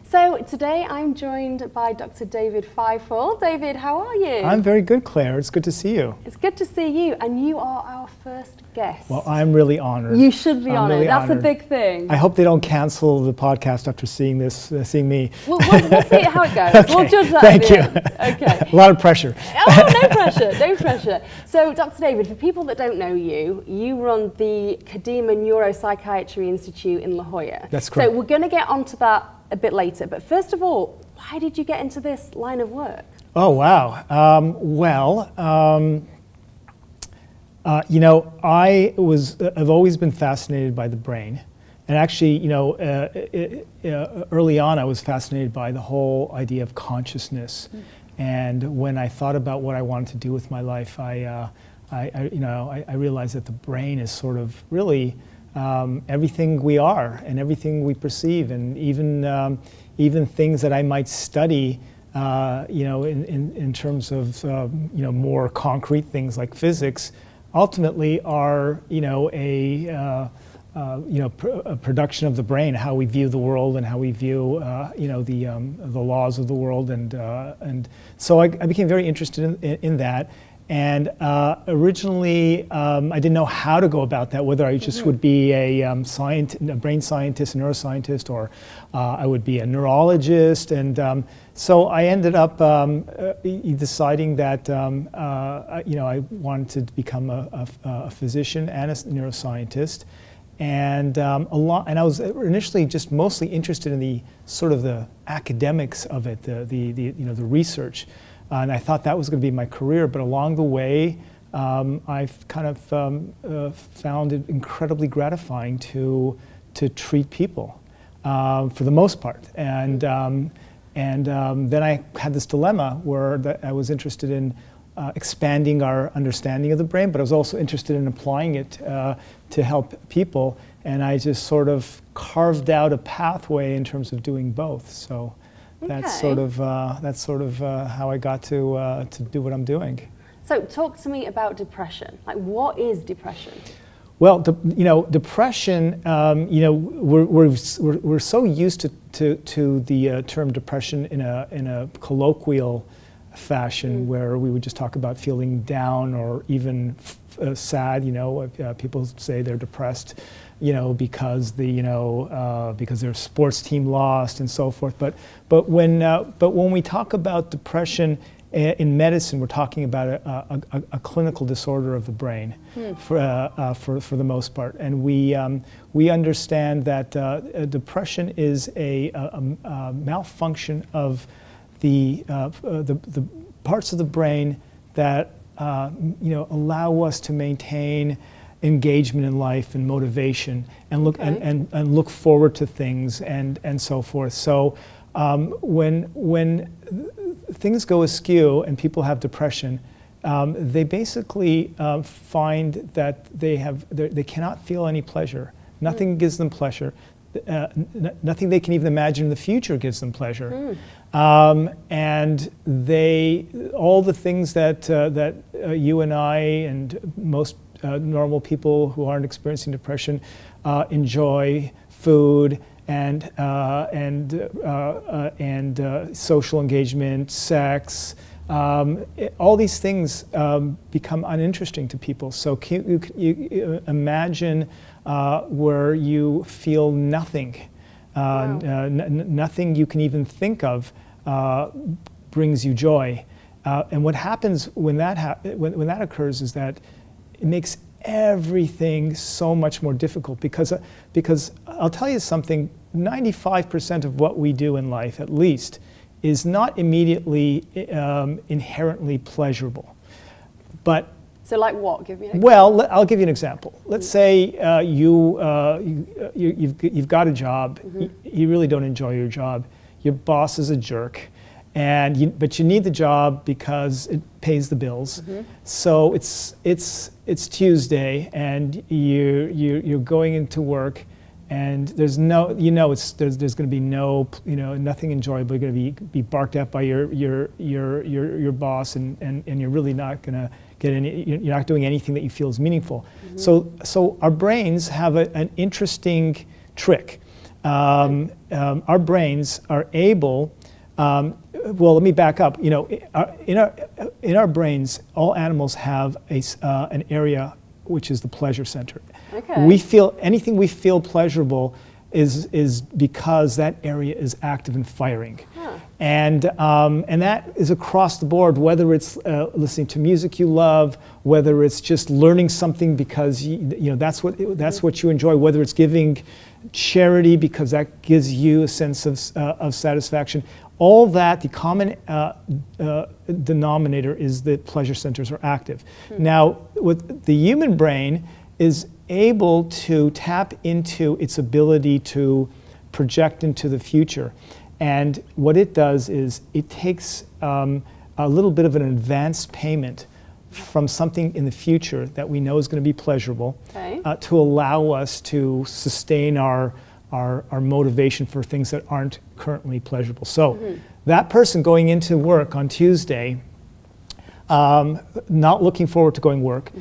So today I'm joined by Dr. David Feifel. David, how are you? I'm very good, Claire. It's good to see you. It's good to see you, and you are our first guest. Well, I'm really honored. You should be honored. Really That's honored. a big thing. I hope they don't cancel the podcast after seeing me. We'll see how it goes. Okay. We'll judge that Thank at the you. end. Okay. A lot of pressure. Oh, no pressure, no pressure. So, Dr. David, for people that don't know you, you run the Ketamine Neuropsychiatry Institute in La Jolla. That's correct. So we're going to get onto that a bit later. But first of all, why did you get into this line of work? Oh, wow. I've always been fascinated by the brain. And actually, early on, I was fascinated by the whole idea of consciousness. And when I thought about what I wanted to do with my life, I realized that the brain is sort of really everything we are and everything we perceive, and even things that I might study, in terms of more concrete things like physics, ultimately are a production of the brain, how we view the world and how we view the laws of the world, and so I became very interested in that. And originally, I didn't know how to go about that, whether I just would be a brain scientist, a neuroscientist, or I would be a neurologist. And so I ended up deciding that I wanted to become a physician and a neuroscientist. And and I was initially just mostly interested in the sort of the academics of it, the research. And I thought that was going to be my career, but along the way, I've kind of found it incredibly gratifying to treat people, for the most part. And then I had this dilemma where I was interested in expanding our understanding of the brain, but I was also interested in applying it to help people. And I just sort of carved out a pathway in terms of doing both. So. That's sort of how I got to do what I'm doing. So talk to me about depression. Like, what is depression? Well, depression. We're so used to the term depression in a colloquial fashion, where we would just talk about feeling down or even sad. People say they're depressed, because because their sports team lost and so forth. But when we talk about depression in medicine, we're talking about a clinical disorder of the brain, for the most part. And we understand that depression is a malfunction of the parts of the brain that allow us to maintain engagement in life and motivation, and look forward to things and so forth. So when things go askew and people have depression, they basically find that they cannot feel any pleasure. Nothing gives them pleasure. Nothing they can even imagine in the future gives them pleasure. And all the things that you and I and most normal people who aren't experiencing depression enjoy, food and social engagement, sex, all these things become uninteresting to people. So can you imagine where you feel nothing, nothing you can even think of brings you joy, and what happens when when that occurs is that it makes everything so much more difficult, because I'll tell you something, 95% of what we do in life, at least, is not immediately inherently pleasurable. But so, like what? Give me an example. Well, I'll give you an example. Let's say you've got a job. You really don't enjoy your job. Your boss is a jerk, but you need the job because it pays the bills. So it's Tuesday, and you're going into work, and there's no, there's going to be no, nothing enjoyable. You're going to be barked at by your boss, and you're really not going to get any. You're not doing anything that you feel is meaningful. So our brains have an interesting trick. our brains are able, well, let me back up. You know, in our brains, all animals have an area which is the pleasure center. Okay. We feel anything we feel pleasurable is because that area is active and firing. Huh. And that is across the board, whether it's listening to music you love, whether it's just learning something because you know that's what you enjoy, whether it's giving charity because that gives you a sense of satisfaction. All that, the common denominator is that pleasure centers are active. Now, with the human brain is able to tap into its ability to project into the future. And what it does is it takes a little bit of an advance payment from something in the future that we know is going to be pleasurable, Okay. To allow us to sustain our motivation for things that aren't currently pleasurable. So that person going into work on Tuesday, not looking forward to going work,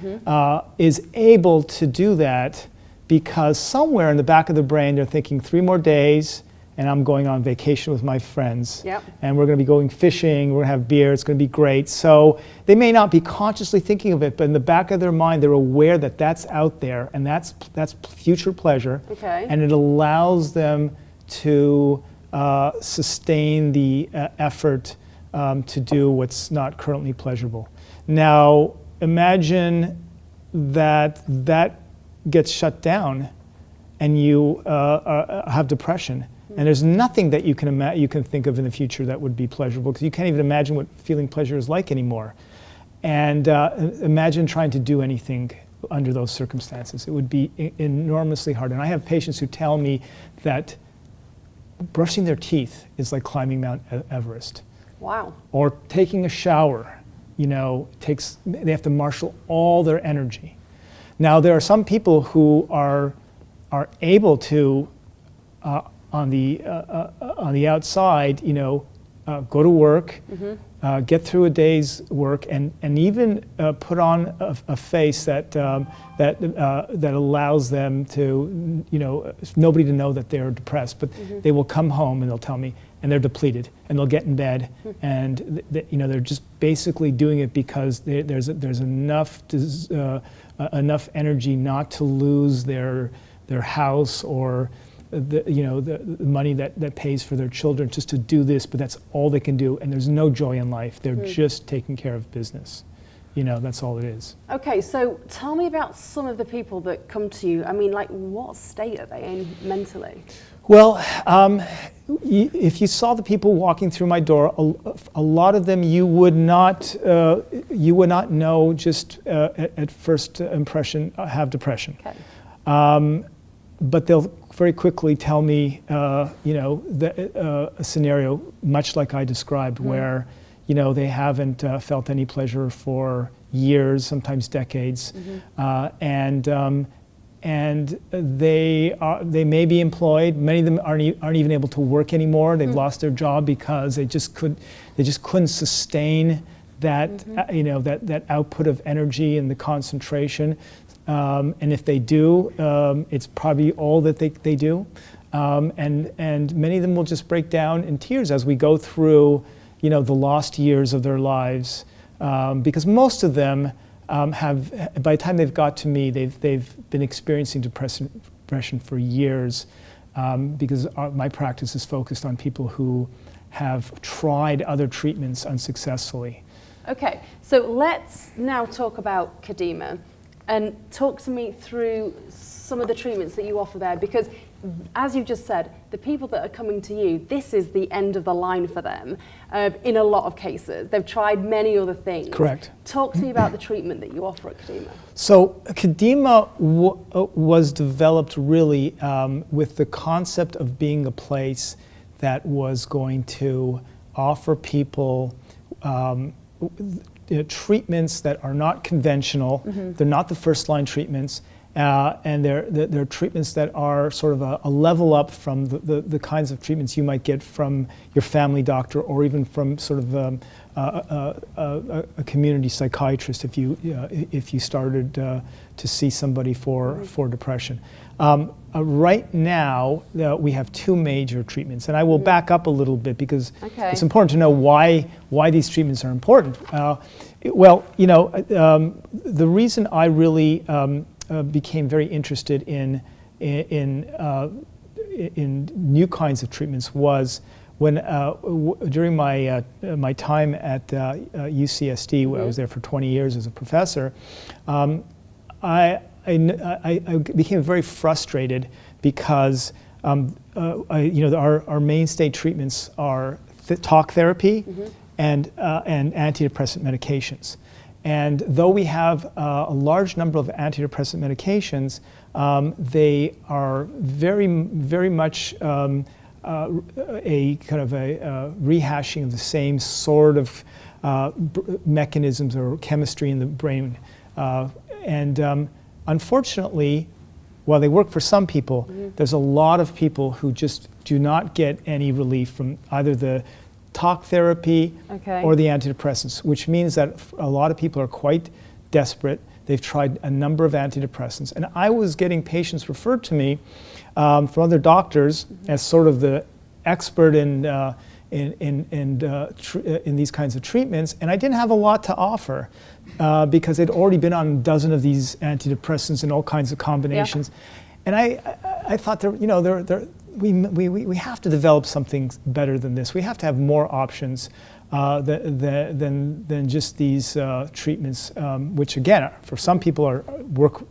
is able to do that because somewhere in the back of the brain they're thinking 3 more days and I'm going on vacation with my friends. Yep. And we're going to be going fishing, we're going to have beer, it's going to be great. So they may not be consciously thinking of it, but in the back of their mind they're aware that that's out there and that's future pleasure. Okay. And it allows them to sustain the effort to do what's not currently pleasurable. Now, imagine that gets shut down and you have depression. And there's nothing that you can think of in the future that would be pleasurable because you can't even imagine what feeling pleasure is like anymore. And imagine trying to do anything under those circumstances. It would be enormously hard. And I have patients who tell me that brushing their teeth is like climbing Mount Everest. Wow. Or taking a shower, you know, they have to marshal all their energy. Now, there are some people who are able to, on the outside, you know, go to work, get through a day's work, and even put on a face that allows them to, you know, nobody to know that they're depressed. But they will come home and they'll tell me, and they're depleted, and they'll get in bed, and you know, they're just basically doing it because there's enough enough energy not to lose their house or the money that pays for their children just to do this, but that's all they can do, and there's no joy in life. They're just taking care of business. You know, that's all it is. Okay, so tell me about some of the people that come to you. I mean, like, what state are they in mentally? Well, if you saw the people walking through my door, a lot of them you would not know just at first impression have depression. Okay. But they'll very quickly tell me, you know, a scenario much like I described, where, you know, they haven't felt any pleasure for years, sometimes decades, and they may be employed. Many of them aren't even able to work anymore. They've lost their job because they just couldn't sustain that you know, that output of energy and the concentration. And if they do, it's probably all that they do. And many of them will just break down in tears as we go through, you know, the lost years of their lives, because most of them have, by the time they've got to me, they've been experiencing depression for years, because my practice is focused on people who have tried other treatments unsuccessfully. Okay, so let's now talk about Kedema. And talk to me through some of the treatments that you offer there, because as you just said, the people that are coming to you, this is the end of the line for them in a lot of cases. They've tried many other things. Correct. Talk to me about the treatment that you offer at Kedema. So Kedema was developed really with the concept of being a place that was going to offer people treatments that are not conventional. They're not the first line treatments, and they're treatments that are sort of a level up from the kinds of treatments you might get from your family doctor or even from sort of a community psychiatrist if you started to see somebody for depression. Right now, we have two major treatments, and I will back up a little bit because it's important to know why these treatments are important. Well, the reason I really became very interested in new kinds of treatments was when during my time at UCSD, where I was there for 20 years as a professor, I became very frustrated because our mainstay treatments are talk therapy and antidepressant medications. And though we have a large number of antidepressant medications, they are very much a kind of a rehashing of the same sort of mechanisms or chemistry in the brain. Unfortunately, while they work for some people, there's a lot of people who just do not get any relief from either the talk therapy or the antidepressants, which means that a lot of people are quite desperate. They've tried a number of antidepressants. And I was getting patients referred to me from other doctors as sort of the expert in these kinds of treatments, and I didn't have a lot to offer because they'd already been on a dozen of these antidepressants in all kinds of combinations. And I thought, we have to develop something better than this. We have to have more options than just these treatments, which again, for some people work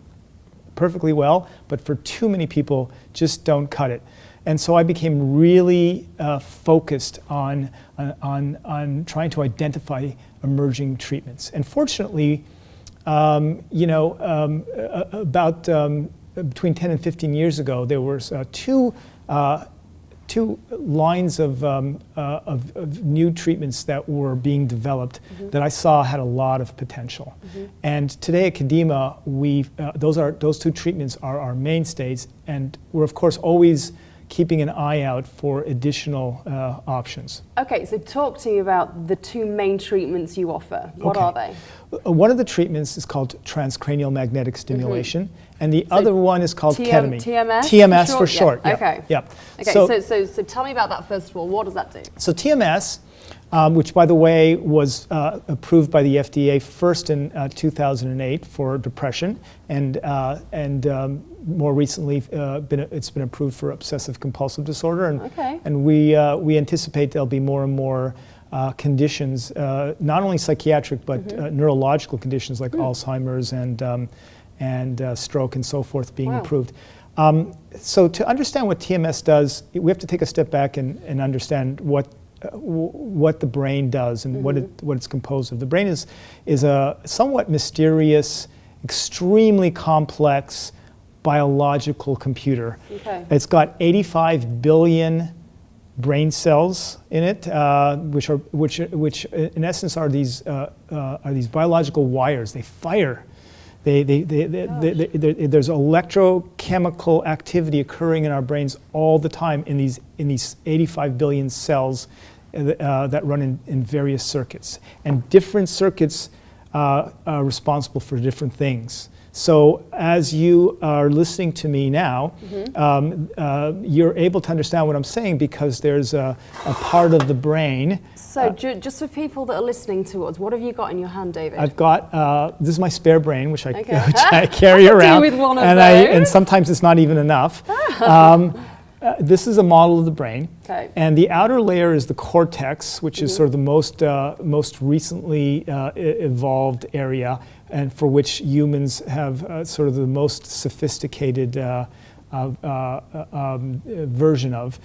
perfectly well, but for too many people just don't cut it. And so I became really focused on trying to identify emerging treatments. And fortunately, about between 10 and 15 years ago, there was two lines of new treatments that were being developed that I saw had a lot of potential. And today at Kadima, those two treatments are our mainstays, and we're of course always keeping an eye out for additional options. Okay, so talk to me about the two main treatments you offer. What are they? One of the treatments is called transcranial magnetic stimulation, and the other one is called ketamine. TMS? TMS for short. Yeah. Okay. Yep. Okay, so tell me about that first of all. What does that do? So TMS, which by the way was approved by the FDA first in 2008 for depression, and more recently it's been approved for obsessive compulsive disorder, and we anticipate there'll be more and more conditions, not only psychiatric but neurological conditions like Alzheimer's and stroke and so forth being approved. So to understand what TMS does, we have to take a step back and understand what the brain does and what it's composed of. The brain is a somewhat mysterious, extremely complex biological computer. It's got 85 billion brain cells in it, which in essence are these biological wires. They fire. There's electrochemical activity occurring in our brains all the time in these 85 billion cells that run in various circuits, and different circuits are responsible for different things. So as you are listening to me now, you're able to understand what I'm saying because there's a part of the brain. So just for people that are listening to us, what have you got in your hand, David? I've got, this is my spare brain, which I carry around. With one of and those. And sometimes it's not even enough. This is a model of the brain. And the outer layer is the cortex, which is sort of the most recently evolved area, and for which humans have sort of the most sophisticated version of.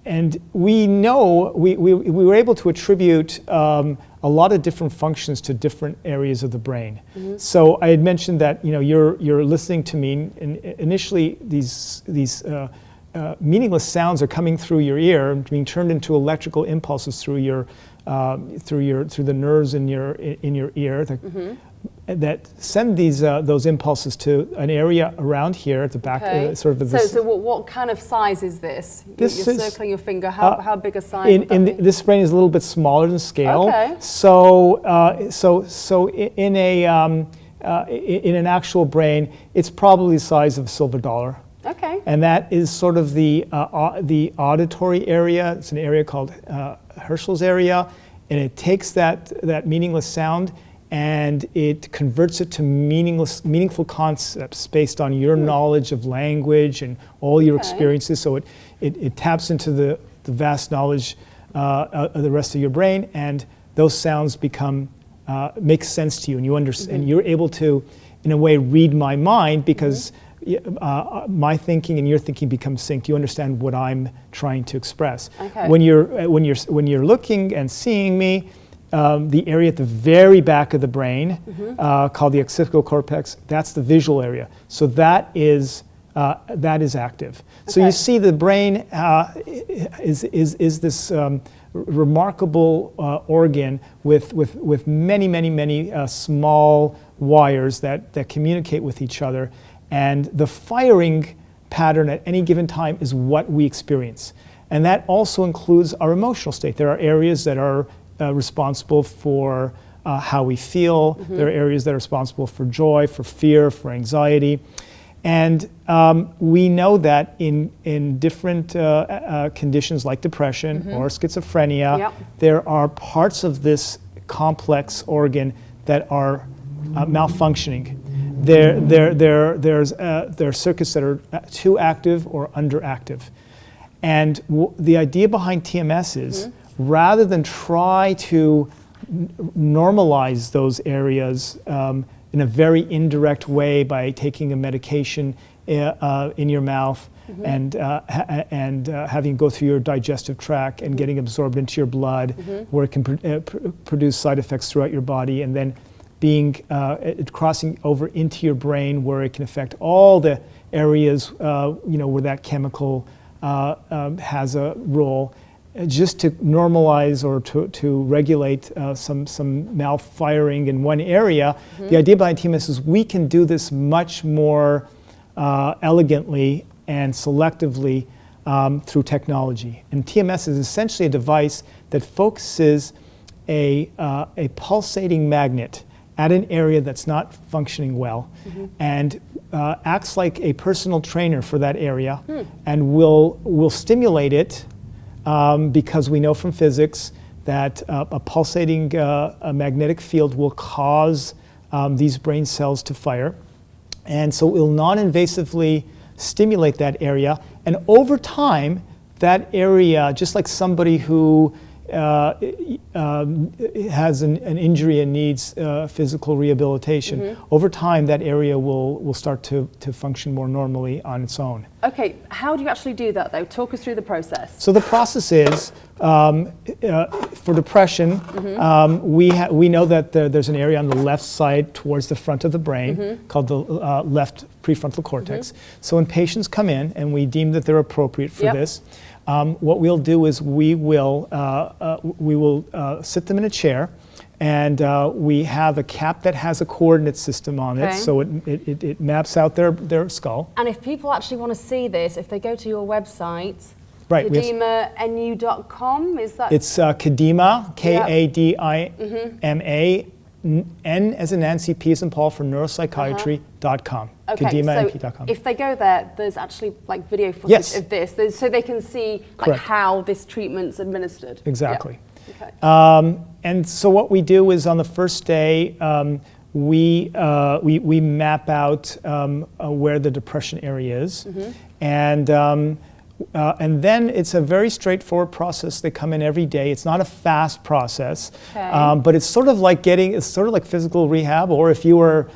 And we know, we were able to attribute a lot of different functions to different areas of the brain. So I had mentioned that you're listening to me, and initially these meaningless sounds are coming through your ear, being turned into electrical impulses through the nerves in your ear. that send those impulses to an area around here at the back, Okay. sort of this. So what kind of size is this? This You're is, circling your finger. How big a size? would that be? This brain is a little bit smaller than scale. Okay. So in an actual brain, it's probably the size of a silver dollar. Okay. And that is sort of the auditory area. It's an area called Herschel's area, and it takes that meaningless sound and it converts it to meaningful concepts based on your knowledge of language and all your experiences. So it taps into the vast knowledge of the rest of your brain, and those sounds make sense to you, and you understand. And you're able to, in a way, read my mind because my thinking and your thinking become synced. You understand what I'm trying to express. Okay. When you're looking and seeing me, the area at the very back of the brain, called the occipital cortex, that's the visual area. So that is active. So you see, the brain is this remarkable organ with many small wires that communicate with each other, and the firing pattern at any given time is what we experience, and that also includes our emotional state. There are areas that are responsible for how we feel. There are areas that are responsible for joy, for fear, for anxiety. And we know that in different conditions like depression or schizophrenia, there are parts of this complex organ that are malfunctioning. There are circuits that are too active or underactive. And the idea behind TMS is, rather than try to normalize those areas in a very indirect way by taking a medication in your mouth and having it go through your digestive tract and getting absorbed into your blood, where it can produce side effects throughout your body, and then crossing over into your brain, where it can affect all the areas where that chemical has a role. Just to normalize or to regulate some malfiring in one area. The idea behind TMS is we can do this much more elegantly and selectively through technology. And TMS is essentially a device that focuses a pulsating magnet at an area that's not functioning well, and acts like a personal trainer for that area, and will stimulate it. Because we know from physics that a pulsating a magnetic field will cause these brain cells to fire. And so it will non-invasively stimulate that area. And over time, that area, just like somebody who has an injury and needs physical rehabilitation, over time that area will start to function more normally on its own. Okay, how do you actually do that though? Talk us through the process. So the process is, for depression, we know that there's an area on the left side towards the front of the brain called the left prefrontal cortex. So when patients come in and we deem that they're appropriate for this, what we'll do is we will sit them in a chair, and we have a cap that has a coordinate system on it, so it maps out their skull. And if people actually want to see this, if they go to your website, right, KadimaNU.com, is that? It's Kadima, Kadima, N as in Nancy, P as in Paul, for neuropsychiatry.com. Okay, KadimaNP.com. If they go there, there's actually like video footage of this, so they can see like how this treatment's administered. Exactly. Okay. And so what we do is, on the first day, we map out where the depression area is, and then it's a very straightforward process. They come in every day. It's not a fast process, but it's sort of like physical rehab, or if you were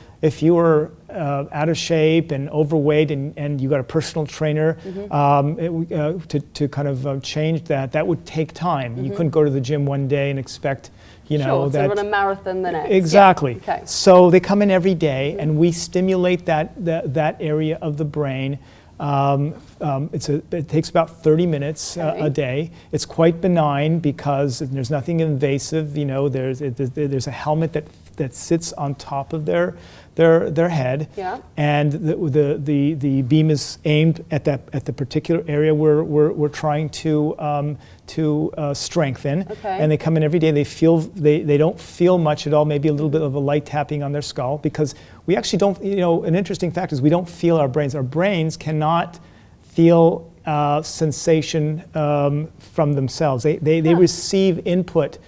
out of shape and overweight and you got a personal trainer to kind of change that would take time. You couldn't go to the gym one day and expect to run a marathon the next. Exactly. Yeah. Okay. So they come in every day, and we stimulate that area of the brain. It takes about 30 minutes a day. It's quite benign because there's nothing invasive. There's a helmet that that sits on top of their head, Yeah. and the beam is aimed at the particular area we're trying to strengthen. Okay. And they come in every day. They don't feel much at all. Maybe a little bit of a light tapping on their skull, because we actually don't. An interesting fact is we don't feel our brains. Our brains cannot feel sensation from themselves. They receive input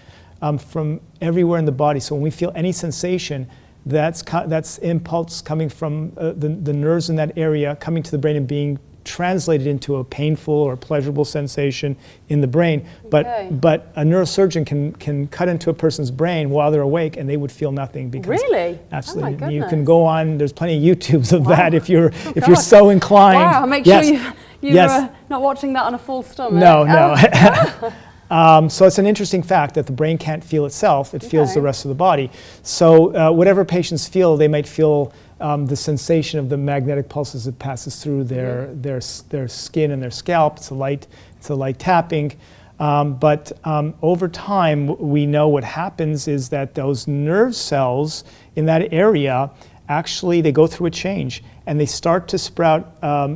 from everywhere in the body. So when we feel any sensation, that's impulse coming from the nerves in that area coming to the brain and being translated into a painful or pleasurable sensation in the brain. But a neurosurgeon can cut into a person's brain while they're awake, and they would feel nothing. Because really? Absolutely. Oh my You goodness. can go on. There's plenty of YouTubes of Wow. that if you're God. so inclined. Wow, make Yes. sure you're Yes. not watching that on a full stomach. No. Oh. So it's an interesting fact that the brain can't feel itself, it feels the Okay. rest of the body. So whatever patients feel, they might feel the sensation of the magnetic pulses that passes through their skin and their scalp. It's a light tapping. But over time, we know what happens is that those nerve cells in that area, actually they go through a change, and they start to sprout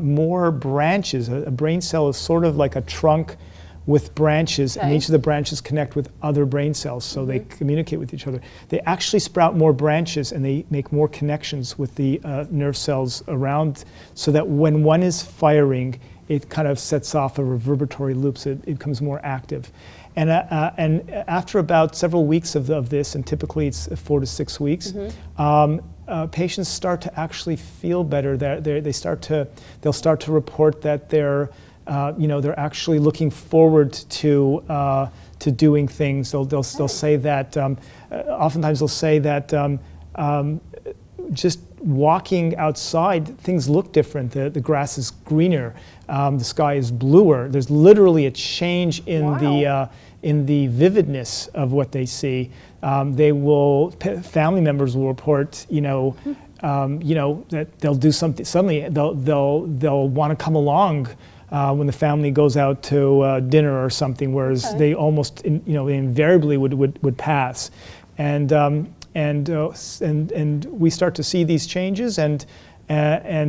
more branches. A brain cell is sort of like a trunk with branches, and each of the branches connect with other brain cells, so they communicate with each other. They actually sprout more branches, and they make more connections with the nerve cells around, so that when one is firing, it kind of sets off a reverberatory loop, so it becomes more active. And after about several weeks of this, and typically it's 4 to 6 weeks, patients start to actually feel better. They'll start to report that they're actually looking forward to doing things. They'll say that oftentimes they'll say that just walking outside, things look different. The grass is greener, the sky is bluer. There's literally a change in the vividness of what they see. Family members will report, that they'll do something. Suddenly, they'll want to come along when the family goes out to dinner or something, whereas they almost invariably would pass, and we start to see these changes, and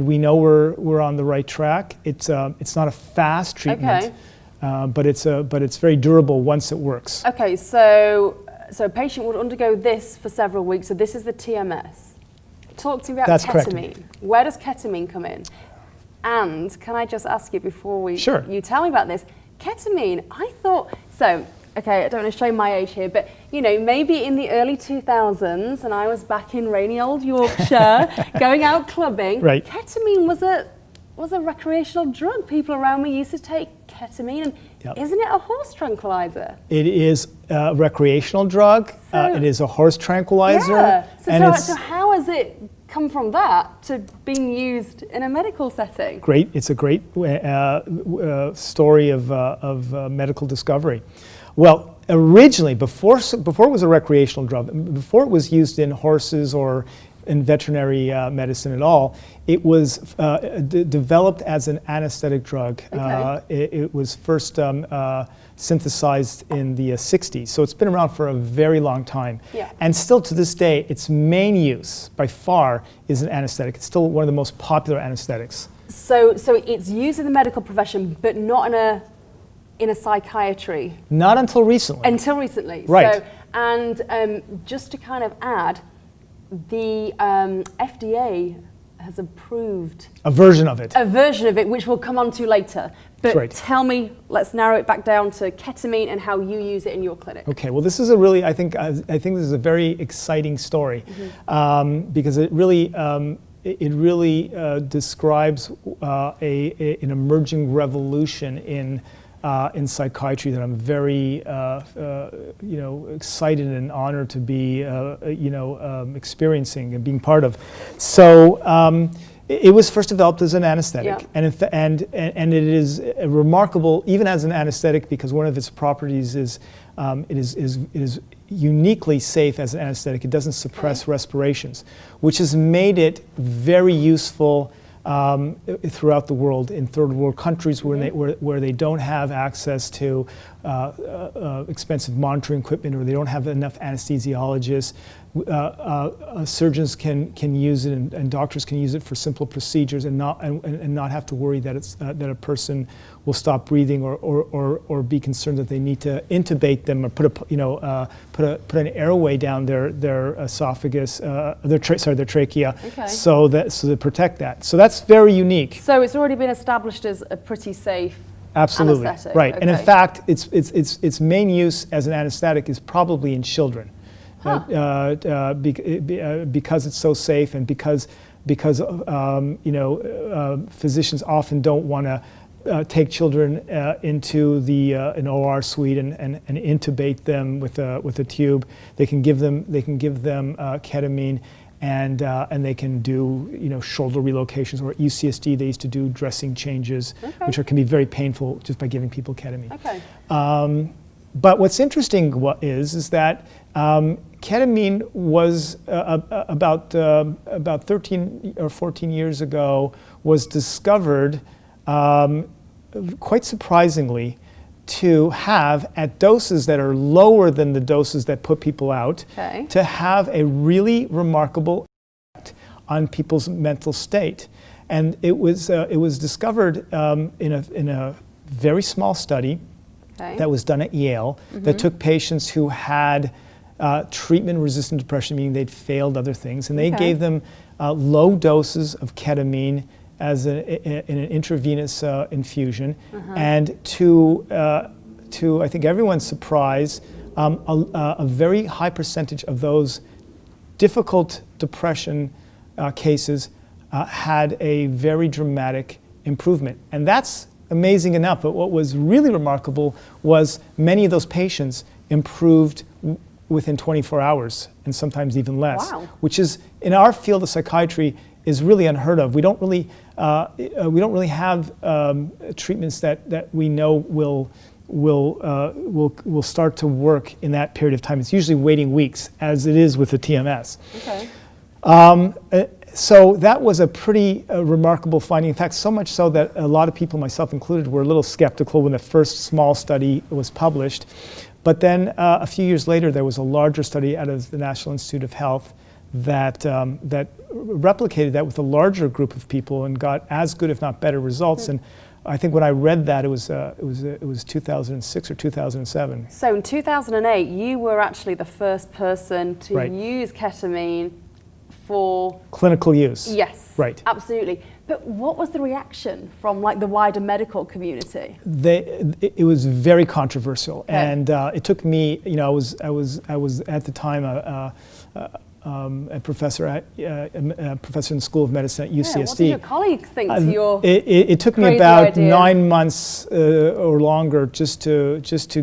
we know we're on the right track. It's not a fast treatment, but it's very durable once it works. Okay, so a patient would undergo this for several weeks. So this is the TMS. Talk to me about That's ketamine. correct. Where does ketamine come in? And can I just ask you before Sure. you tell me about this? Ketamine, I thought, okay, I don't want to show my age here, but maybe in the early 2000s, and I was back in rainy old Yorkshire, going out clubbing, Right. ketamine was a recreational drug. People around me used to take ketamine, and isn't it a horse tranquilizer? It is a recreational drug. It is a horse tranquilizer. Yeah. So how has it come from that to being used in a medical setting? Great. It's a great story of medical discovery. Well, originally, before it was a recreational drug, before it was used in horses or in veterinary medicine at all, it was developed as an anesthetic drug. It was first synthesized in the 60s, so it's been around for a very long time. Yeah. And still to this day, its main use, by far, is an anesthetic. It's still one of the most popular anesthetics. So it's used in the medical profession, but not in a psychiatry? Not until recently. Until recently. Right. So, and just to kind of add, the FDA has approved a version of it, which we'll come on to later. But right. Tell me, let's narrow it back down to ketamine and how you use it in your clinic. Okay, well, this is a really, I think this is a very exciting story, because it really describes an emerging revolution in psychiatry that I'm very excited and honored to be experiencing and being part of. So it was first developed as an anesthetic, and it is remarkable even as an anesthetic because one of its properties is it is uniquely safe as an anesthetic. It doesn't suppress respirations, which has made it very useful throughout the world in third world countries where they don't have access to expensive monitoring equipment, or they don't have enough anesthesiologists. Surgeons can use it, and doctors can use it for simple procedures, and not have to worry that that a person will stop breathing, or be concerned that they need to intubate them, or put an airway down their esophagus, their trachea, okay. so to protect that. So that's very unique. So it's already been established as a pretty safe. Absolutely, anesthetic. right. Okay. And in fact, its main use as an anesthetic is probably in children. Huh. Because it's so safe, and because physicians often don't want to take children into an OR suite and intubate them with a tube. They can give them ketamine, and they can do shoulder relocations, or UCSD. They used to do dressing changes, okay. which can be very painful just by giving people ketamine. Okay. But what's interesting is that ketamine was about 13 or 14 years ago was discovered, quite surprisingly, to have, at doses that are lower than the doses that put people out, okay. to have a really remarkable effect on people's mental state. And it was discovered in a very small study. Okay. That was done at Yale, that took patients who had treatment-resistant depression, meaning they'd failed other things, and they okay. gave them low doses of ketamine as in an intravenous infusion, and to I think everyone's surprise, a very high percentage of those difficult depression cases had a very dramatic improvement, and that's amazing enough. But what was really remarkable was many of those patients improved within 24 hours, and sometimes even less. Wow. Which is, in our field of psychiatry, is really unheard of. We don't really have treatments that we know will start to work in that period of time. It's usually waiting weeks, as it is with the TMS. Okay. So that was a pretty remarkable finding. In fact, so much so that a lot of people, myself included, were a little skeptical when the first small study was published. But then a few years later, there was a larger study out of the National Institute of Health that replicated that with a larger group of people and got as good, if not better, results. And I think when I read that, it was 2006 or 2007. So in 2008, you were actually the first person to Right. use ketamine for clinical use. Yes, Right. absolutely. But what was the reaction from the wider medical community? It was very controversial, Okay. and it took me. I was at the time a professor in the School of Medicine at UCSD. Yeah, what did your colleagues think to your It took me crazy about idea? 9 months or longer just to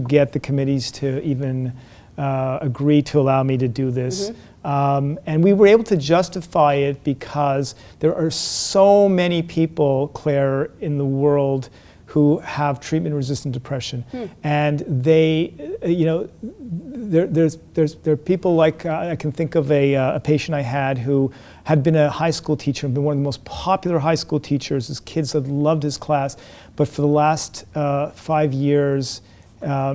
get the committees to even agree to allow me to do this. And we were able to justify it because there are so many people, Claire, in the world who have treatment-resistant depression, and there are people like I can think of a patient I had who had been a high school teacher, been one of the most popular high school teachers. His kids had loved his class, but for the last 5 years.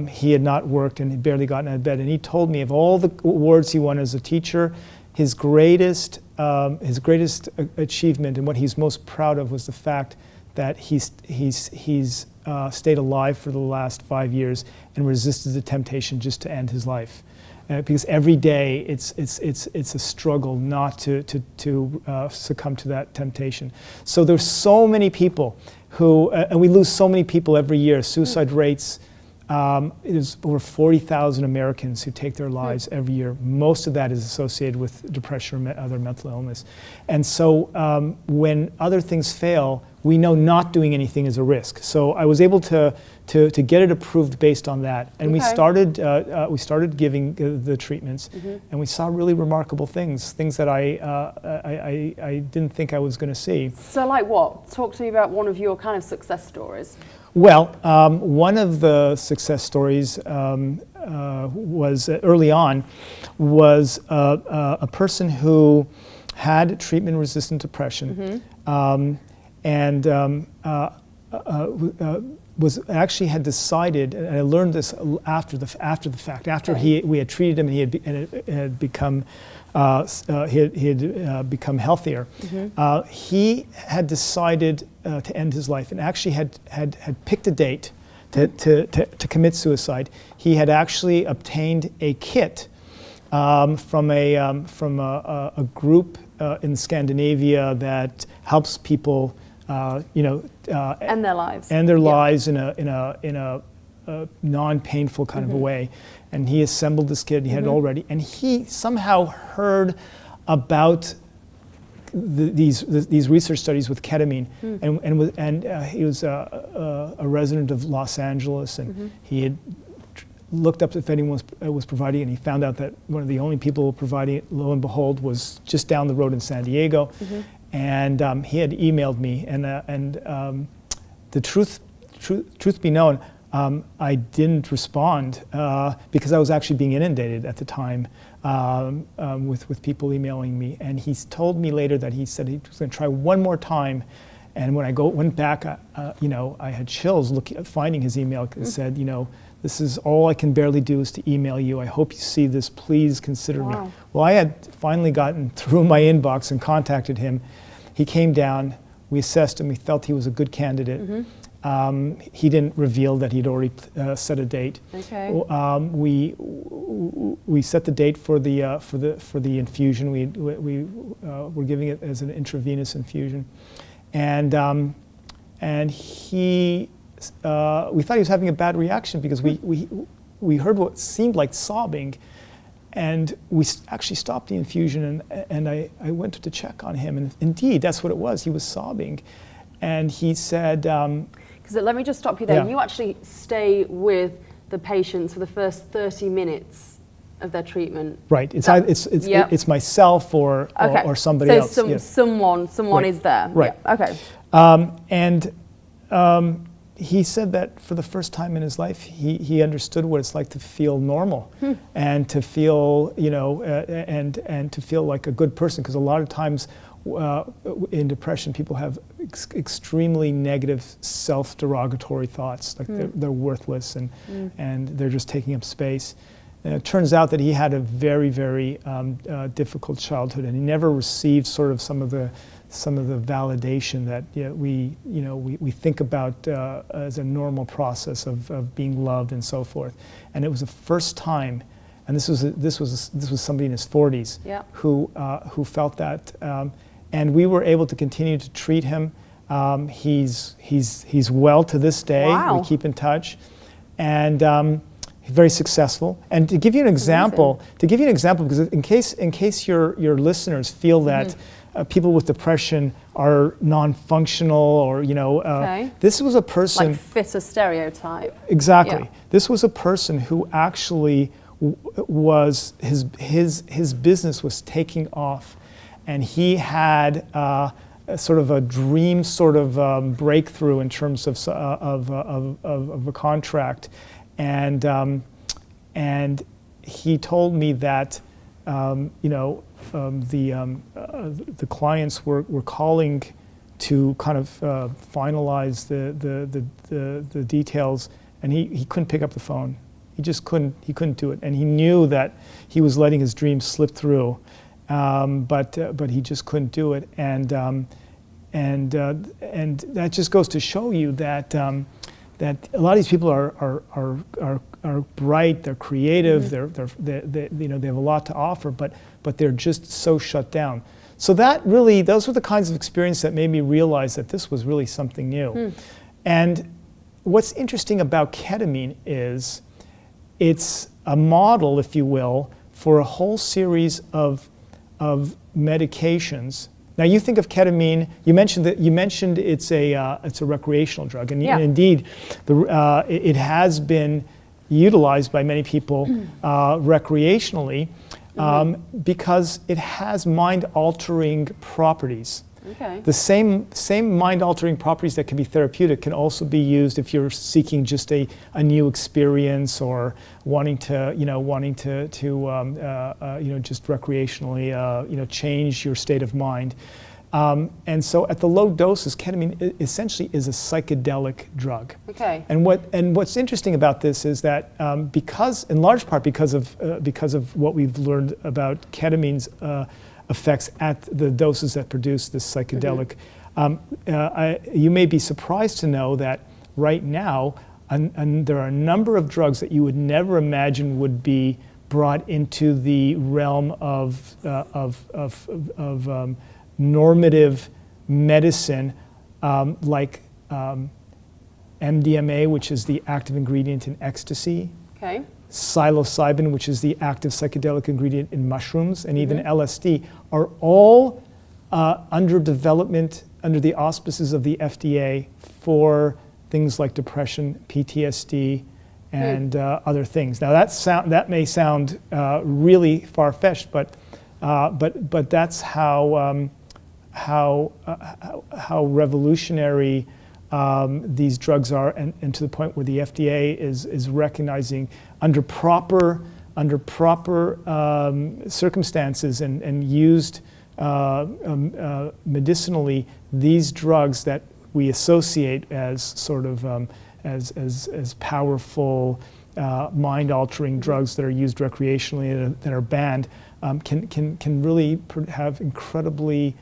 He had not worked and he'd barely gotten out of bed. And he told me of all the awards he won as a teacher, his greatest achievement and what he's most proud of was the fact that he's stayed alive for the last 5 years and resisted the temptation just to end his life. Because every day it's a struggle not to succumb to that temptation. So there's so many people who, and we lose so many people every year. Suicide rates. There's over 40,000 Americans who take their lives every year. Most of that is associated with depression or other mental illness. And so when other things fail, we know not doing anything is a risk. So I was able to get it approved based on that. And we started giving the treatments, and we saw really remarkable things that I didn't think I was going to see. So like what? Talk to me about one of your kind of success stories. Well, one of the success stories was early on was a person who had treatment-resistant depression, and actually had decided, and I learned this after the fact, after we had treated him and he had become become healthier. He had decided to end his life, and actually had picked a date to commit suicide. He had actually obtained a kit from a group in Scandinavia that helps people, end their lives. End their lives in a non-painful kind of a way. And he assembled this kit. He had already, and he somehow heard about these research studies with ketamine, and he was a resident of Los Angeles, and he had looked up if anyone was providing it, and he found out that one of the only people providing it, lo and behold, was just down the road in San Diego. And he had emailed me, and the truth be known, I didn't respond because I was actually being inundated at the time with people emailing me. And he told me later that he said he was going to try one more time. And when I went back, I had chills finding his email. It said, this is all I can barely do is to email you. I hope you see this. Please consider me. Well, I had finally gotten through my inbox and contacted him. He came down. We assessed him. We felt he was a good candidate. He didn't reveal that he'd already set a date. Okay. We set the date for the infusion. We were giving it as an intravenous infusion, and he we thought he was having a bad reaction because we heard what seemed like sobbing, and we actually stopped the infusion, and I went to check on him, and indeed that's what it was. He was sobbing, and he said. Because let me just stop you there. Yeah. You actually stay with the patients for the first 30 minutes of their treatment. Right. It's myself or somebody else. So someone Right. is there. Right. Yeah. Okay. He said that for the first time in his life, he understood what it's like to feel normal and to feel, and to feel like a good person. Because a lot of times in depression, people have extremely negative self-derogatory thoughts, like they're worthless and they're just taking up space. And it turns out that he had a very, very difficult childhood, and he never received sort of some of the validation that we think about as a normal process of being loved and so forth. And it was the first time, and this was somebody in his 40s who felt that. And we were able to continue to treat him. He's well to this day. Wow. We keep in touch, and he's very successful. And to give you an example, because in case your listeners feel that people with depression are non-functional, or this was a person like fit a stereotype. Exactly. Yeah. This was a person who actually was his business was taking off. And he had sort of a dream sort of breakthrough in terms of a contract, and he told me that the clients were calling to kind of finalize the details, and he couldn't pick up the phone. He just couldn't do it, and he knew that he was letting his dreams slip through. But he just couldn't do it, and that just goes to show you that that a lot of these people are bright, they're creative, they have a lot to offer, but they're just so shut down. So those were the kinds of experiences that made me realize that this was really something new. And what's interesting about ketamine is it's a model, if you will, for a whole series of medications. Now you think of ketamine. You mentioned it's a recreational drug, and indeed, it has been utilized by many people recreationally because it has mind-altering properties. Okay. The same mind-altering properties that can be therapeutic can also be used if you're seeking just a new experience or wanting to just recreationally change your state of mind. And so at the low doses, ketamine essentially is a psychedelic drug. Okay. And what's interesting about this is that in large part because of what we've learned about ketamine's effects at the doses that produce this psychedelic, you may be surprised to know that right now, and there are a number of drugs that you would never imagine would be brought into the realm of normative medicine, like MDMA, which is the active ingredient in ecstasy, Okay. psilocybin, which is the active psychedelic ingredient in mushrooms, and even LSD, are all under development under the auspices of the FDA for things like depression, PTSD, and other things. Now that may sound really far-fetched, but that's how revolutionary these drugs are, and to the point where the FDA is recognizing under proper circumstances and used medicinally, these drugs that we associate as sort of as powerful mind-altering drugs that are used recreationally that are banned can really have incredibly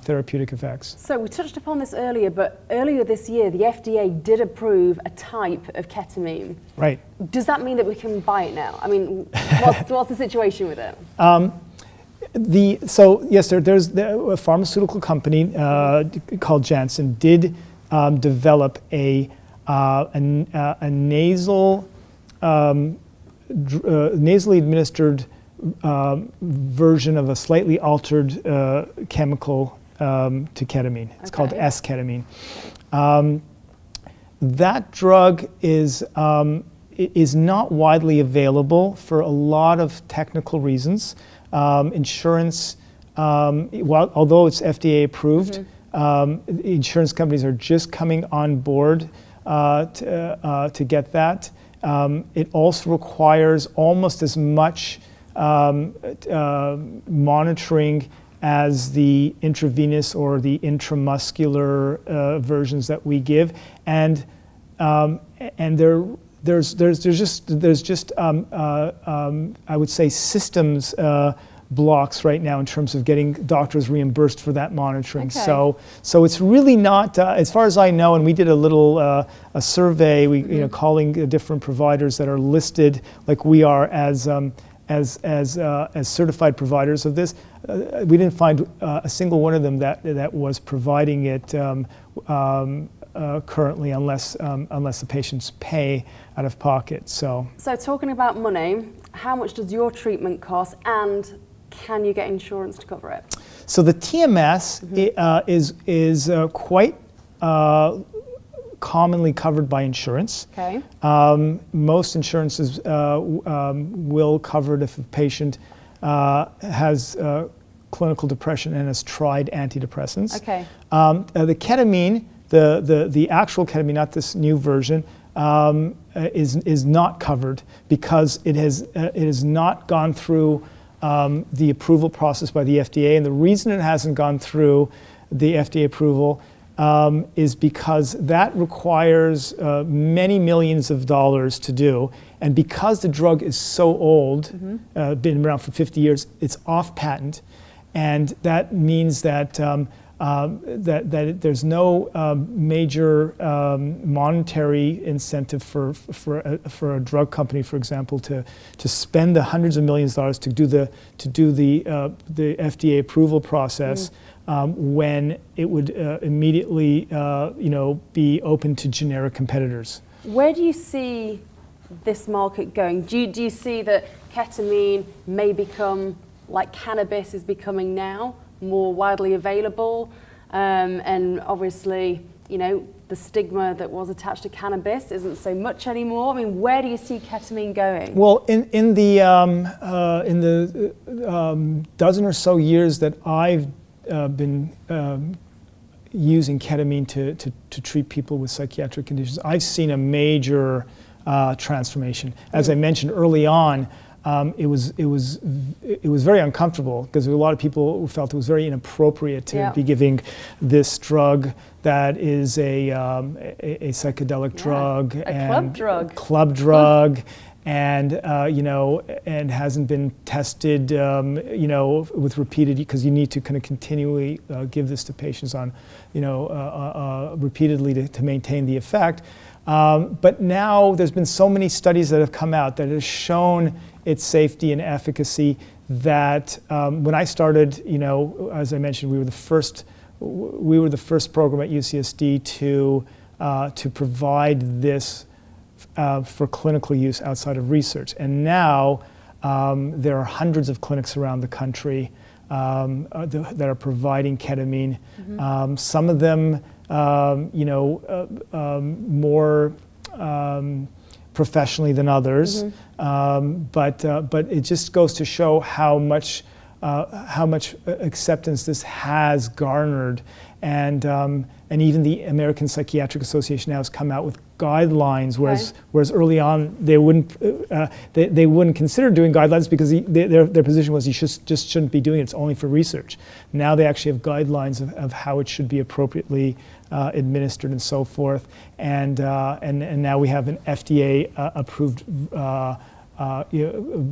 therapeutic effects. So we touched upon this earlier, but earlier this year, the FDA did approve a type of ketamine. Right. Does that mean that we can buy it now? I mean, what's the situation with it? So yes, there's a pharmaceutical company called Janssen did develop a nasally administered version of a slightly altered chemical to ketamine. It's called S-ketamine. That drug is not widely available for a lot of technical reasons. Insurance, although it's FDA approved, insurance companies are just coming on board to get that. It also requires almost as much monitoring as the intravenous or the intramuscular versions that we give, and there's just I would say systems blocks right now in terms of getting doctors reimbursed for that monitoring. Okay. So it's really not, as far as I know, and we did a little a survey, calling different providers that are listed like we are as certified providers of this. We didn't find a single one of them that was providing it currently, unless the patients pay out of pocket. So talking about money, how much does your treatment cost, and can you get insurance to cover it? So the TMS is quite commonly covered by insurance. Okay. Most insurances will cover it if a patient has clinical depression and has tried antidepressants. Okay. The ketamine, the actual ketamine, not this new version, is not covered because it has not gone through the approval process by the FDA, and the reason it hasn't gone through the FDA approval is because that requires many millions of dollars to do, and because the drug is so old, been around for 50 years, it's off patent, and that means that that there's no major monetary incentive for a drug company, for example, to spend the hundreds of millions of dollars to do the FDA approval process when it would immediately be open to generic competitors. Where do you see this market going? Do you see that ketamine may become like cannabis is becoming now, more widely available, and obviously, the stigma that was attached to cannabis isn't so much anymore? I mean, where do you see ketamine going? Well, in the dozen or so years that I've been using ketamine to treat people with psychiatric conditions, I've seen a major transformation. As I mentioned early on, it was very uncomfortable because there were a lot of people who felt it was very inappropriate to be giving this drug that is a psychedelic drug, and club drug, and and hasn't been tested, with repeated, because you need to kind of continually give this to patients on, repeatedly to maintain the effect. But now there's been so many studies that have come out that have shown its safety and efficacy that when I started, as I mentioned, we were the first program at UCSD to provide this for clinical use outside of research. And now there are hundreds of clinics around the country that are providing ketamine. Some of them, more professionally than others, but it just goes to show how much acceptance this has garnered, and even the American Psychiatric Association now has come out with guidelines, whereas early on they wouldn't consider doing guidelines because their position was you just shouldn't be doing it. It's only for research. Now they actually have guidelines of how it should be appropriately administered and so forth, and now we have an FDA approved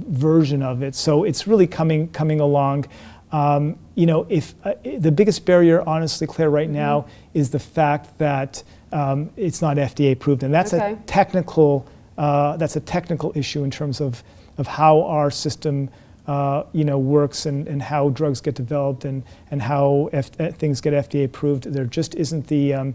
version of it. So it's really coming along. If the biggest barrier, honestly, Claire, right now is the fact that it's not FDA approved, and that's a technical issue in terms of how our system works and how drugs get developed and how things get FDA approved. There just isn't a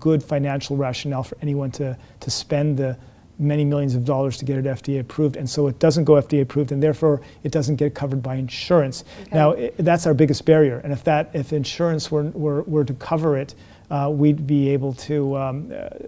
good financial rationale for anyone to spend the many millions of dollars to get it FDA approved, and so it doesn't go FDA approved, and therefore it doesn't get covered by insurance. Now that's our biggest barrier, and if insurance were to cover it, we'd be able to.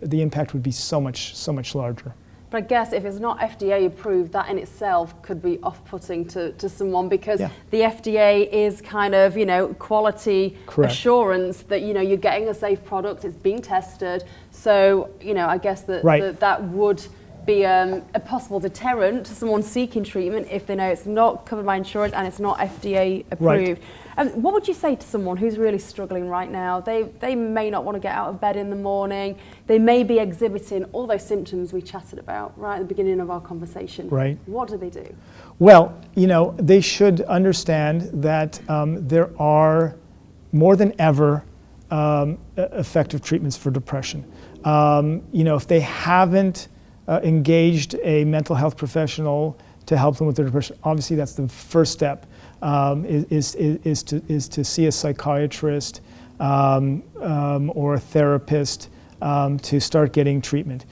The impact would be so much larger. But I guess if it's not FDA approved, that in itself could be off-putting to someone, because the FDA is kind of, quality assurance that, you're getting a safe product, it's being tested. So, I guess that would be a possible deterrent to someone seeking treatment if they know it's not covered by insurance and it's not FDA approved. What would you say to someone who's really struggling right now? They may not want to get out of bed in the morning. They may be exhibiting all those symptoms we chatted about right at the beginning of our conversation. What do they do? Well, they should understand that there are more than ever effective treatments for depression. If they haven't engaged a mental health professional to help them with their depression, obviously that's the first step. Is to see a psychiatrist or a therapist to start getting treatment.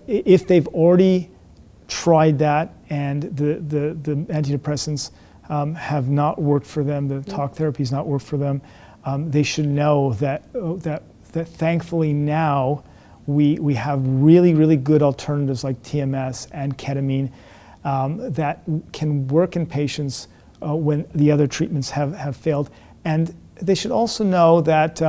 If they've already tried that and the antidepressants have not worked for them, the talk therapy has not worked for them, they should know that thankfully now we have really good alternatives like TMS and ketamine that can work in patients when the other treatments have failed. And they should also know that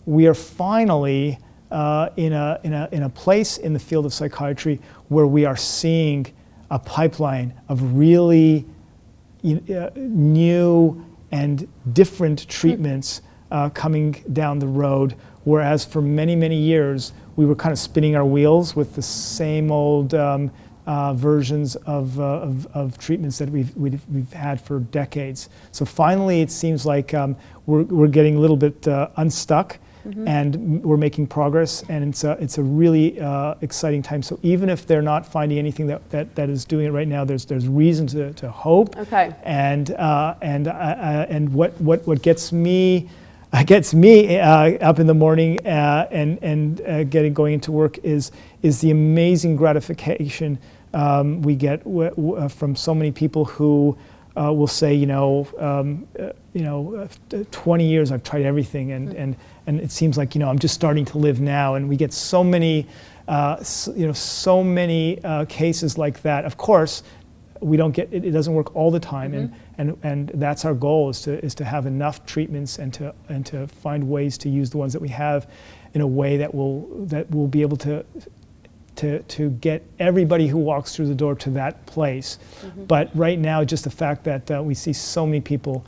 we are finally in a place in the field of psychiatry where we are seeing a pipeline of really new and different treatments coming down the road, whereas for many years we were kind of spinning our wheels with the same old versions of treatments that we've had for decades. So finally, it seems like we're getting a little bit unstuck, and we're making progress, and it's a really exciting time. So even if they're not finding anything that is doing it right now, there's reason to hope. And what gets me up in the morning and going into work is the amazing gratification we get from so many people who will say, 20 years I've tried everything, and it seems like I'm just starting to live now. And we get so many cases like that. Of course, we don't get it doesn't work all the time, and that's our goal is to have enough treatments and to find ways to use the ones that we have in a way that will be able to to get everybody who walks through the door to that place. But right now, just the fact that we see so many people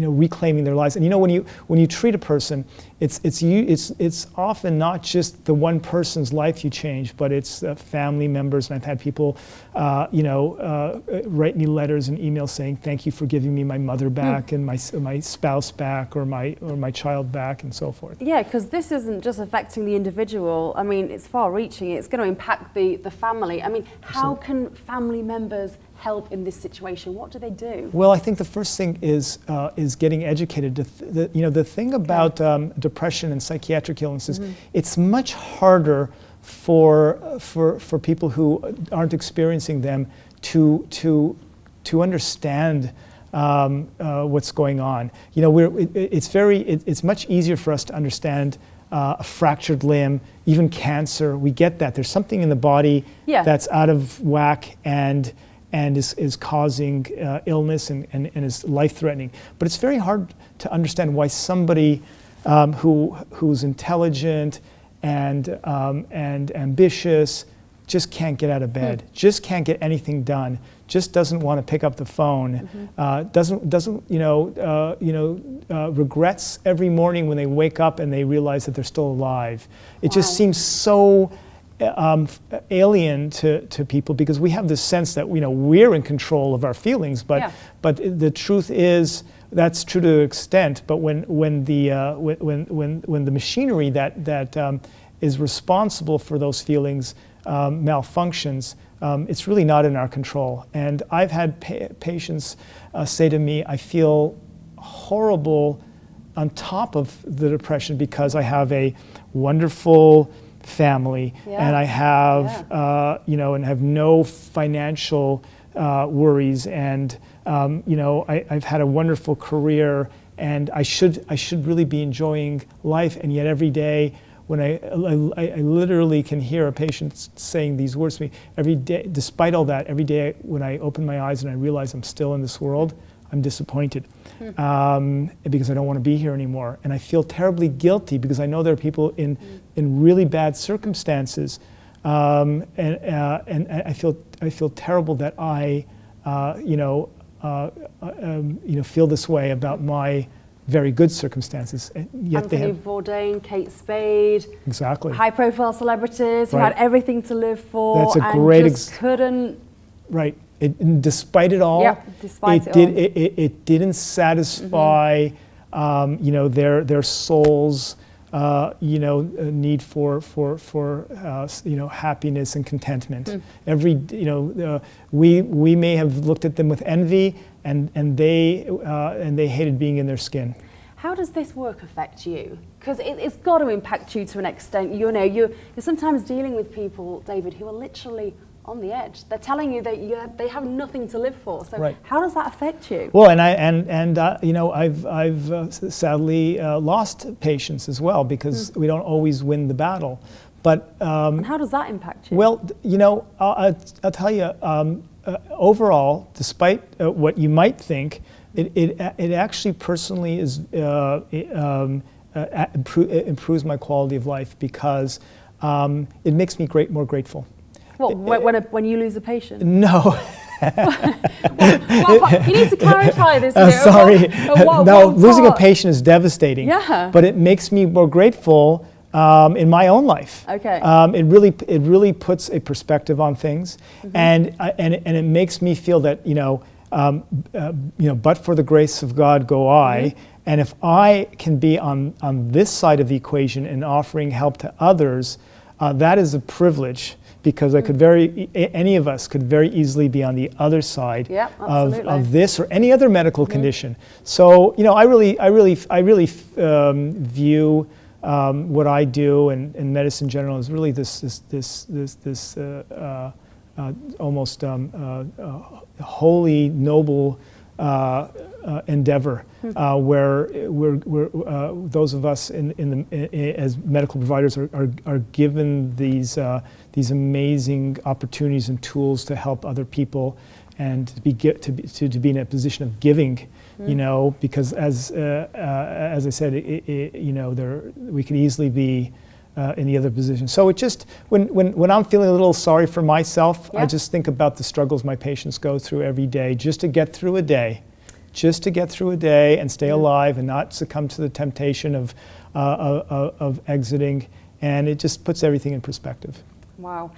reclaiming their lives. And when you treat a person, it's often not just the one person's life you change, but it's family members. And I've had people, write me letters and emails saying, "Thank you for giving me my mother back and my spouse back, or my child back," and so forth. Yeah, because this isn't just affecting the individual. I mean, it's far-reaching. It's going to impact the family. I mean, how can family members help in this situation? What do they do? Well, I think the first thing is getting educated. The thing about depression and psychiatric illnesses, it's much harder for people who aren't experiencing them to understand what's going on. It's much easier for us to understand a fractured limb, even cancer. We get that there's something in the body that's out of whack and is causing illness and is life-threatening. But it's very hard to understand why somebody who's intelligent and ambitious just can't get out of bed, just can't get anything done, just doesn't want to pick up the phone, regrets every morning when they wake up and they realize that they're still alive. It just seems so alien to people, because we have this sense that we're in control of our feelings, but the truth is that's true to an extent. But when the machinery that is responsible for those feelings malfunctions, it's really not in our control. And I've had patients say to me, "I feel horrible on top of the depression because I have a wonderful family, and I have and have no financial worries, and I've had a wonderful career, and I should really be enjoying life, and yet every day when I literally can hear a patient saying these words to me every day. Despite all that, every day when I open my eyes and I realize I'm still in this world, I'm disappointed because I don't want to be here anymore. And I feel terribly guilty because I know there are people in really bad circumstances, and I feel terrible that I feel this way about my very good circumstances. And yet Anthony Bourdain, Kate Spade, exactly, high-profile celebrities who had everything to live for. That's a and great just couldn't. Right. Despite it all, it didn't satisfy, their soul's, need for happiness and contentment. We may have looked at them with envy, and they hated being in their skin. How does this work affect you? Because it's got to impact you to an extent. You're sometimes dealing with people, David, who are literally on the edge. They're telling you that they have nothing to live for. So how does that affect you? Well, I've sadly lost patients as well, because we don't always win the battle. But and how does that impact you? Well, I'll tell you. Overall, despite what you might think, it actually personally is improves my quality of life, because it makes me more grateful. What, when you lose a patient? No. You need to clarify this. Sorry. Losing a patient is devastating. Yeah. But it makes me more grateful in my own life. Okay. It really puts a perspective on things, and it makes me feel that but for the grace of God go I. And if I can be on this side of the equation and offering help to others, that is a privilege, because any of us could very easily be on the other side of this or any other medical condition. So I really view what I do and medicine in general is really this almost holy, noble endeavor, where those of us as medical providers are given these amazing opportunities and tools to help other people, and to be in a position of giving, because as I said, we could easily be in the other position. So it just, when I'm feeling a little sorry for myself, I just think about the struggles my patients go through every day just to get through a day. Just to get through a day and stay alive and not succumb to the temptation of exiting, and it just puts everything in perspective. Wow.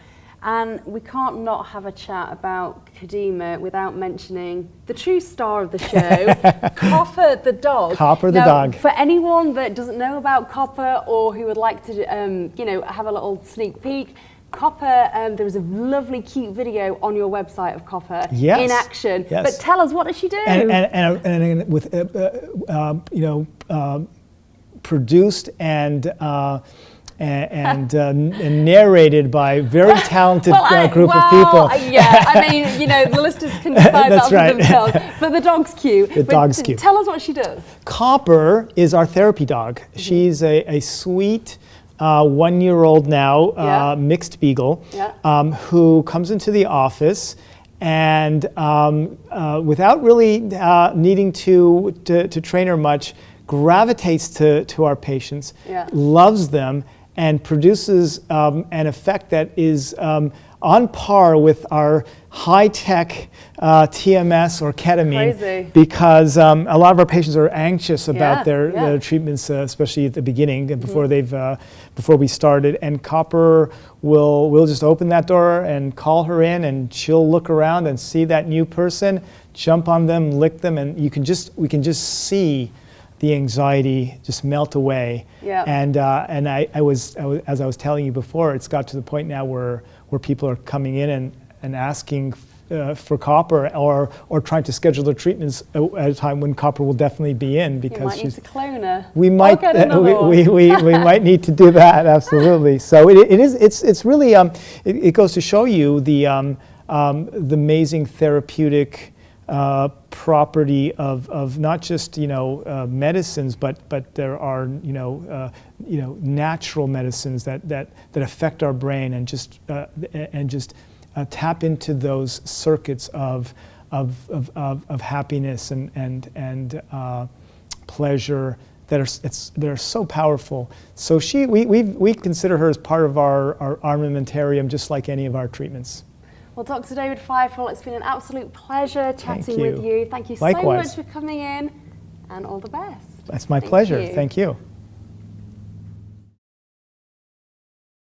And we can't not have a chat about Kadima without mentioning the true star of the show, Copper the dog. Copper the dog. For anyone that doesn't know about Copper or who would like to, have a little sneak peek, Copper, there was a lovely, cute video on your website of Copper in action. Yes. But tell us, what does she do? And with produced and narrated by a very talented group of people. Yeah, I mean, the listeners can decide that for themselves. But the dog's cute. The dog's cute. Tell us what she does. Copper is our therapy dog. She's a sweet 1-year-old now, mixed beagle, who comes into the office and without really needing to train her much, gravitates to our patients, loves them, and produces an effect that is on par with our high-tech TMS or ketamine. Crazy. Because a lot of our patients are anxious about their treatments, especially at the beginning, before before we started. And Copper will just open that door and call her in, and she'll look around and see that new person, jump on them, lick them, and we can just see the anxiety just melt away. Yeah. And I was, as I was telling you before, it's got to the point now where people are coming in and asking for Copper or trying to schedule their treatments at a time when Copper will definitely be in, because you might need to clone her. We might we might need to do that, absolutely. So it's really it goes to show you the amazing therapeutic property of not just medicines, but there are natural medicines that affect our brain and just tap into those circuits of happiness and pleasure that are so powerful. So we consider her as part of our armamentarium, just like any of our treatments. Well, Dr. David Feifel, it's been an absolute pleasure chatting with you. Thank you so much for coming in, and all the best. That's my pleasure. Thank you.